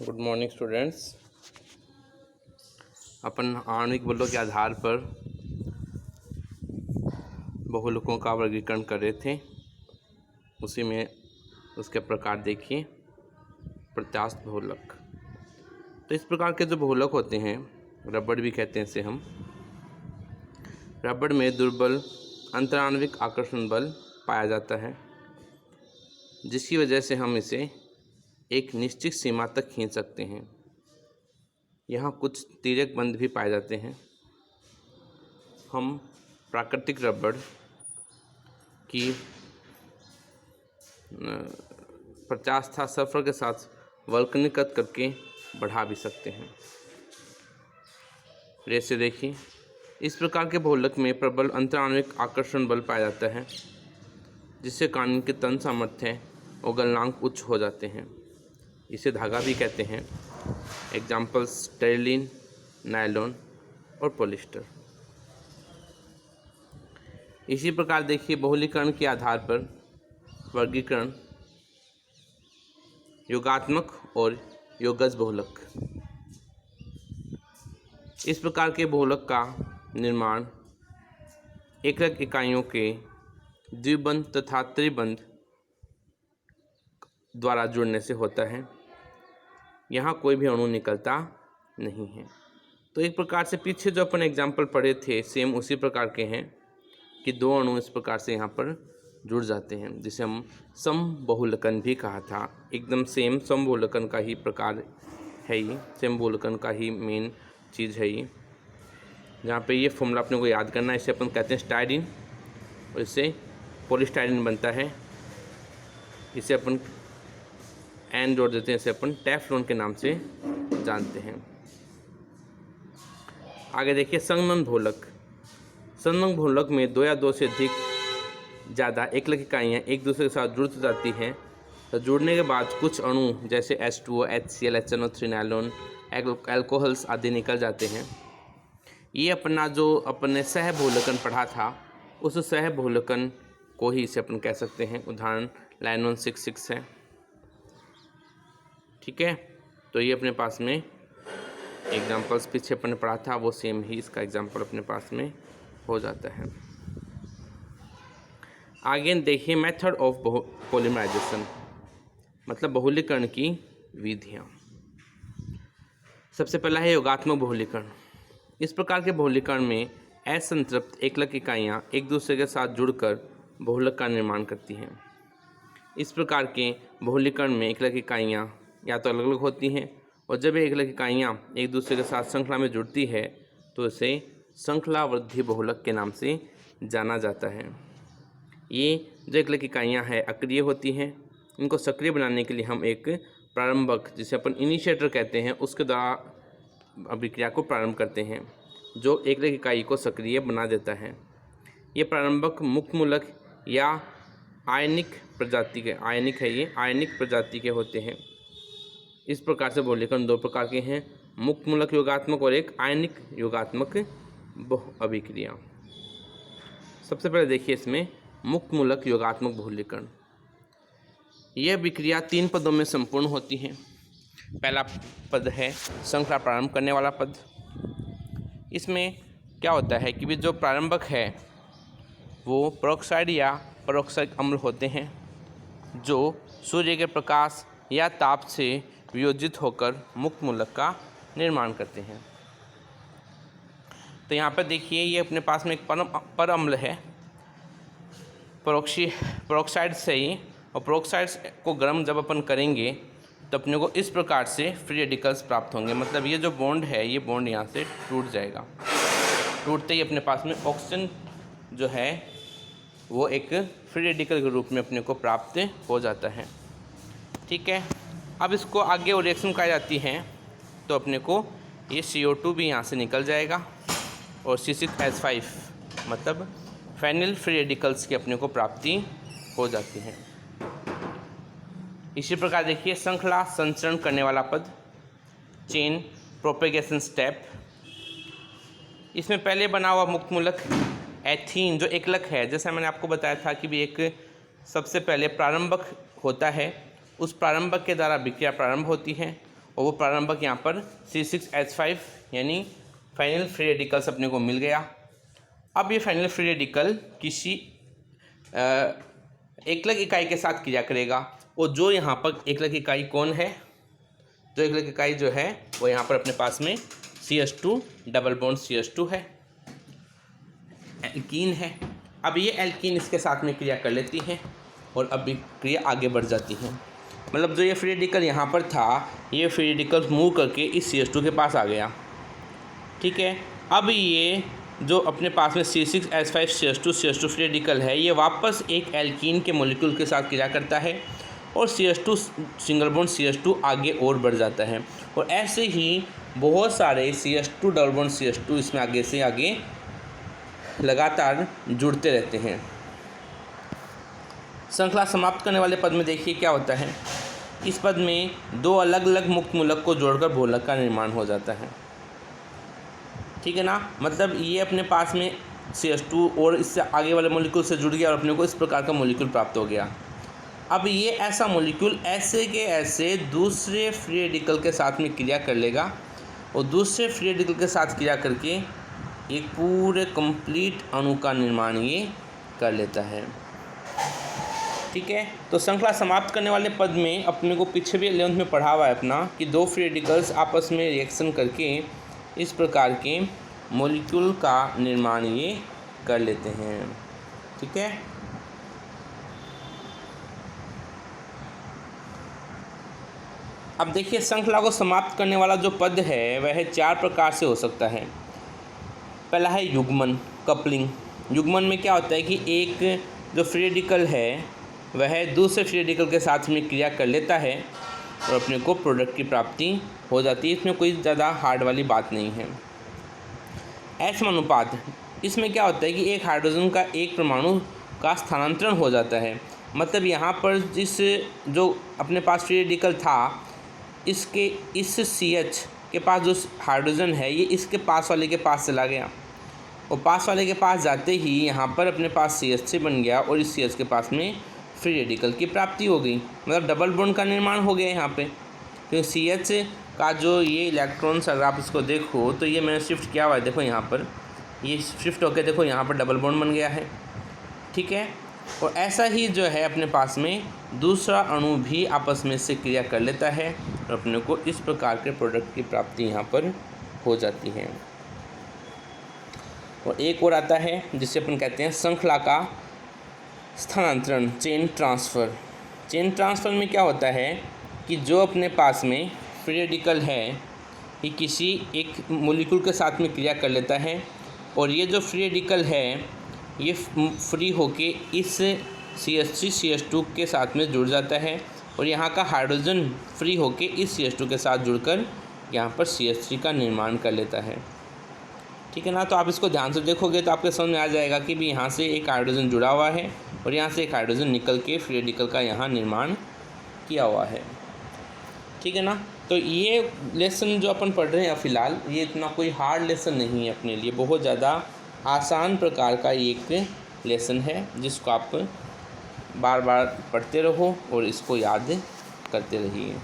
Good morning students. अपन आणविक बलों के आधार पर बहुलकों का वर्गीकरण कर रहे थे। उसी में उसके प्रकार देखिए। प्रत्यास्थ बहुलक। तो इस प्रकार के जो बहुलक होते हैं, रबड़ भी कहते हैं इसे हम। रबड़ में दुर्बल अंतराण्विक आकर्षण बल पाया जाता है, जिसकी वजह से हम इसे एक निश्चित सीमा तक खींच सकते हैं। यहाँ कुछ तिर्यक बंध भी पाए जाते हैं। हम प्राकृतिक रबड़ की प्रत्यास्थ सल्फर के साथ वल्कनीकृत करके बढ़ा भी सकते हैं। जैसे देखिए, इस प्रकार के बहुलक में प्रबल अंतराण्विक आकर्षण बल पाया जाता है, जिससे कारण के तन सामर्थ्य और गलनांक उच्च हो जाते हैं। इसे धागा भी कहते हैं। एग्जाम्पल्स टेरिलीन, नायलॉन और पॉलिस्टर। इसी प्रकार देखिए, बहुलीकरण के आधार पर वर्गीकरण योगात्मक और योगज बहुलक। इस प्रकार के बहुलक का निर्माण एकक इकाइयों के द्विबंध तथा त्रिबंध द्वारा जुड़ने से होता है। यहाँ कोई भी अणु निकलता नहीं है। तो एक प्रकार से पीछे जो अपन एग्जाम्पल पढ़े थे, सेम उसी प्रकार के हैं कि दो अणु इस प्रकार से यहाँ पर जुड़ जाते हैं, जिसे हम समबहुलकन भी कहा था। एकदम सेम समबहुलकन का ही प्रकार है ये, समबहुलकन का ही मेन चीज़ है ये। जहाँ पे ये फॉर्मूला अपने को याद करना है। इसे अपन कहते हैं स्टाइरिन और इससे पॉलीस्टाइरिन बनता है। इसे अपन एन जोड़ देते हैं, इसे अपन टेफ्लॉन के नाम से जानते हैं। आगे देखिए, संगमन बहुलक। संगमन बहुलक में दो या दो से अधिक ज़्यादा एकलक इकाइयाँ एक दूसरे के साथ जुड़ जाती हैं। तो जुड़ने के बाद कुछ अणु जैसे H2O, HCl, HNO3, nylon, alcohols आदि निकल जाते हैं। ये अपना जो अपने सह बहुलकन पढ़ा था, उस सह बहुलकन को ही इसे अपन कह सकते हैं। उदाहरण लाइनोन 6 है। ठीक है, तो ये अपने पास में एग्जाम्पल्स पीछे अपन ने पढ़ा था, वो सेम ही इसका एग्जाम्पल अपने पास में हो जाता है। आगे देखिए, मेथड ऑफ पॉलीमराइजेशन, मतलब बहुलीकरण की विधियाँ। सबसे पहला है योगात्मक बहुलीकरण। इस प्रकार के बहुलीकरण में असंतृप्त एकलक इकाइयाँ एक दूसरे के साथ जुड़कर बहुलक का निर्माण करती हैं। इस प्रकार के बहुलीकरण में एकलक इकाइयाँ या तो अलग अलग होती हैं, और जब एकलक इकाइयाँ एक दूसरे के साथ श्रृंखला में जुड़ती है तो इसे श्रृंखलावृद्धि बहुलक के नाम से जाना जाता है। ये जो एकलक इकाइयाँ हैं अक्रिय होती हैं। इनको सक्रिय बनाने के लिए हम एक प्रारंभक, जिसे अपन इनिशिएटर कहते हैं, उसके द्वारा अभिक्रिया को प्रारंभ करते हैं, जो एकलक इकाई को सक्रिय बना देता है। ये प्रारंभक मुक्तमूलक या आयनिक प्रजाति के आयनिक प्रजाति के होते हैं। इस प्रकार से बहुलीकरण दो प्रकार के हैं, मुक्तमूलक योगात्मक और एक आयनिक योगात्मक अभिक्रिया। सबसे पहले देखिए इसमें मुक्तमूलक योगात्मक बहुलीकरण। यह अभिक्रिया 3 पदों में संपूर्ण होती है। पहला पद है श्रृंखला प्रारंभ करने वाला पद। इसमें क्या होता है कि जो प्रारंभक है वो पेरोक्साइड या पेरोक्साइक अम्ल होते हैं, जो सूर्य के प्रकाश या ताप से वियोजित होकर मुक्तमूलक का निर्माण करते हैं। तो यहाँ पर देखिए, ये अपने पास में एक पर अम्ल है पेरोक्साइड से ही, और पेरोक्साइड को गर्म जब अपन करेंगे तो अपने को इस प्रकार से फ्री रेडिकल्स प्राप्त होंगे। मतलब ये जो बॉन्ड है, ये बॉन्ड यहाँ से टूट जाएगा। टूटते ही अपने पास में ऑक्सीजन जो है वो एक फ्री रेडिकल के रूप में अपने को प्राप्त हो जाता है। ठीक है, अब इसको आगे और रिएक्शन कराई जाती हैं तो अपने को ये CO2 भी यहाँ से निकल जाएगा और C6H5 मतलब फेनिल फ्री रेडिकल्स की अपने को प्राप्ति हो जाती है। इसी प्रकार देखिए, श्रृंखला संचरण करने वाला पद, चेन प्रोपेगेशन स्टेप। इसमें पहले बना हुआ मुक्तमूलक एथीन जो एकलक है, जैसा मैंने आपको बताया था कि भी एक सबसे पहले प्रारंभक होता है, उस प्रारंभक के द्वारा अभिक्रिया प्रारंभ होती है और वो प्रारंभक यहाँ पर C6H5 यानी फाइनल फ्री रेडिकल्स अपने को मिल गया। अब ये फाइनल फ्री रेडिकल किसी एकलक इकाई के साथ क्रिया करेगा, और जो यहाँ पर एकलक इकाई कौन है, जो एकलक इकाई जो है वो यहाँ पर अपने पास में CH2 डबल बॉन्ड CH2 है, एल्कीन है। अब ये एल्कीन इसके साथ में क्रिया कर लेती है और अब क्रिया आगे बढ़ जाती है। मतलब जो ये फ्री रेडिकल यहाँ पर था, ये फ्री रेडिकल मूव करके इस CH2 के पास आ गया। ठीक है, अब ये जो अपने पास में C6H5 CH2 फ्री रेडिकल है, ये वापस एक एल्कीन के मॉलिक्यूल के साथ क्रिया करता है और CH2 सिंगल बॉन्ड CH2 आगे और बढ़ जाता है। और ऐसे ही बहुत सारे CH2 डबल बॉन्ड CH2 इसमें आगे से आगे लगातार जुड़ते रहते हैं। श्रृंखला समाप्त करने वाले पद में देखिए क्या होता है। इस पद में दो अलग अलग मुक्त मूलक को जोड़कर बहुलक का निर्माण हो जाता है। ठीक है ना, मतलब ये अपने पास में CH2 और इससे आगे वाले मॉलिक्यूल से जुड़ गया और अपने को इस प्रकार का मॉलिक्यूल प्राप्त हो गया। अब ये ऐसा मॉलिक्यूल ऐसे के ऐसे दूसरे फ्री रेडिकल के साथ में क्रिया कर लेगा और दूसरे फ्री रेडिकल के साथ क्रिया करके एक पूरे कंप्लीट अणु का निर्माण ये कर लेता है। ठीक है, तो श्रृंखला समाप्त करने वाले पद में अपने को पीछे भी 11th में पढ़ा हुआ है अपना कि दो फ्री रेडिकल्स आपस में रिएक्शन करके इस प्रकार के मॉलिक्यूल का निर्माण ये कर लेते हैं। ठीक है, अब देखिए श्रृंखला को समाप्त करने वाला जो पद है वह 4 प्रकार से हो सकता है। पहला है युग्मन, कपलिंग। युग्मन में क्या होता है कि एक जो फ्री रेडिकल है वह दूसरे फ्री रेडिकल के साथ में क्रिया कर लेता है और अपने को प्रोडक्ट की प्राप्ति हो जाती है। इसमें कोई ज़्यादा हार्ड वाली बात नहीं है। असमानुपात, इसमें क्या होता है कि एक हाइड्रोजन का एक परमाणु का स्थानांतरण हो जाता है। मतलब यहाँ पर जिस जो अपने पास फ्री रेडिकल था, इसके इस CH के पास जो हाइड्रोजन है ये इसके पास वाले के पास चला गया और पास वाले के पास जाते ही यहाँ पर अपने पास CH3 बन गया और इस CH के पास में फ्री रेडिकल की प्राप्ति हो गई। मतलब डबल बॉन्ड का निर्माण हो गया यहाँ पे। तो CH का जो ये इलेक्ट्रॉन्स अगर आप इसको देखो तो ये मैंने शिफ्ट किया हुआ है, देखो यहाँ पर ये शिफ्ट होकर देखो यहाँ पर डबल बॉन्ड बन गया है। ठीक है, और ऐसा ही जो है अपने पास में दूसरा अणु भी आपस में से क्रिया कर लेता है और अपने को इस प्रकार के प्रोडक्ट की प्राप्ति यहाँ पर हो जाती है। और एक और आता है जिसे अपन कहते हैं श्रृंखला का स्थानांतरण, चेन ट्रांसफ़र। चेन ट्रांसफ़र में क्या होता है कि जो अपने पास में फ्री रेडिकल है ये किसी एक मॉलिक्यूल के साथ में क्रिया कर लेता है और ये जो फ्री रेडिकल है ये फ्री होके इस CH3 CH2 के साथ में जुड़ जाता है और यहाँ का हाइड्रोजन फ्री होके इस CH2 के साथ जुड़कर यहाँ पर CH3 का निर्माण कर लेता है। ठीक है ना, तो आप इसको ध्यान से देखोगे तो आपके समझ में आ जाएगा कि भी यहाँ से एक हाइड्रोजन जुड़ा हुआ है और यहाँ से एक हाइड्रोजन निकल के फ्री रेडिकल का यहाँ निर्माण किया हुआ है। ठीक है ना, तो ये लेसन जो अपन पढ़ रहे हैं फ़िलहाल ये इतना कोई हार्ड लेसन नहीं है, अपने लिए बहुत ज़्यादा आसान प्रकार का एक लेसन है जिसको आप बार बार पढ़ते रहो और इसको याद करते रहिए।